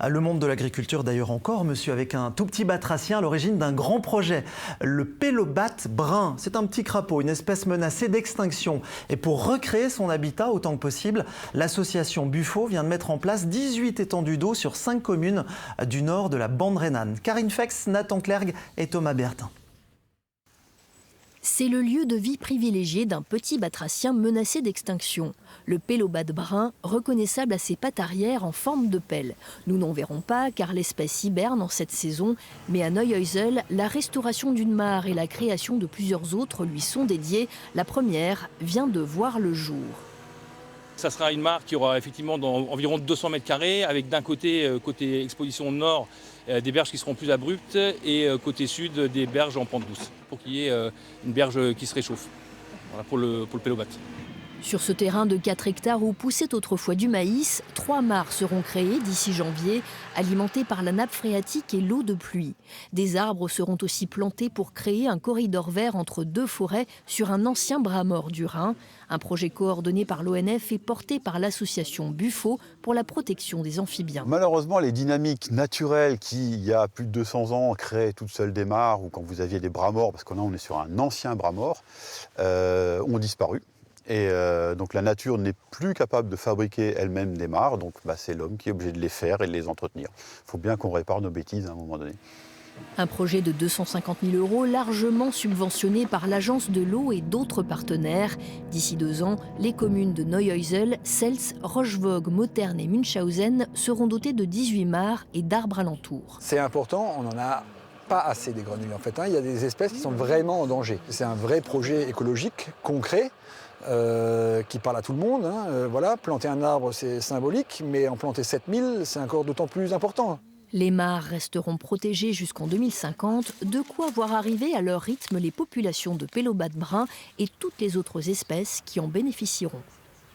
Le monde de l'agriculture d'ailleurs encore, monsieur, avec un tout petit batracien à l'origine d'un grand projet. Le pélobat brun, c'est un petit crapaud, une espèce menacée d'extinction. Et pour recréer son habitat autant que possible, l'association Bufo vient de mettre en place 18 étendues d'eau sur 5 communes du nord de la bande rhénane. Karine Fex, Nathan Clergue et Thomas Bertin. C'est le lieu de vie privilégié d'un petit batracien menacé d'extinction. Le pélobat brun, reconnaissable à ses pattes arrière en forme de pelle. Nous n'en verrons pas car l'espèce hiberne en cette saison, mais à Neuhäusel, la restauration d'une mare et la création de plusieurs autres lui sont dédiées. La première vient de voir le jour. Ça sera une mare qui aura effectivement environ 200 mètres carrés, avec d'un côté, côté exposition nord, des berges qui seront plus abruptes et côté sud, des berges en pente douce, pour qu'il y ait une berge qui se réchauffe, voilà, pour le pélobat. Sur ce terrain de 4 hectares où poussait autrefois du maïs, 3 mares seront créées d'ici janvier, alimentées par la nappe phréatique et l'eau de pluie. Des arbres seront aussi plantés pour créer un corridor vert entre 2 forêts sur un ancien bras mort du Rhin. Un projet coordonné par l'ONF et porté par l'association Bufo pour la protection des amphibiens. Malheureusement, les dynamiques naturelles qui, il y a plus de 200 ans, créaient toutes seules des mares, ou quand vous aviez des bras morts, parce qu'on est sur un ancien bras mort, ont disparu. Et donc la nature n'est plus capable de fabriquer elle-même des mares, donc c'est l'homme qui est obligé de les faire et de les entretenir. Il faut bien qu'on répare nos bêtises à un moment donné. Un projet de 250 000 € largement subventionné par l'Agence de l'eau et d'autres partenaires. D'ici 2 ans, les communes de Neuhäusel, Sels, Rochevoog, Mautern et Münchhausen seront dotées de 18 mares et d'arbres alentours. C'est important, on n'en a pas assez des grenouilles en fait. Il y a des espèces qui sont vraiment en danger. C'est un vrai projet écologique, concret. Qui parle à tout le monde. Voilà, planter un arbre, c'est symbolique, mais en planter 7000, c'est encore d'autant plus important. Les mares resteront protégées jusqu'en 2050, de quoi voir arriver à leur rythme les populations de pélobat brun et toutes les autres espèces qui en bénéficieront.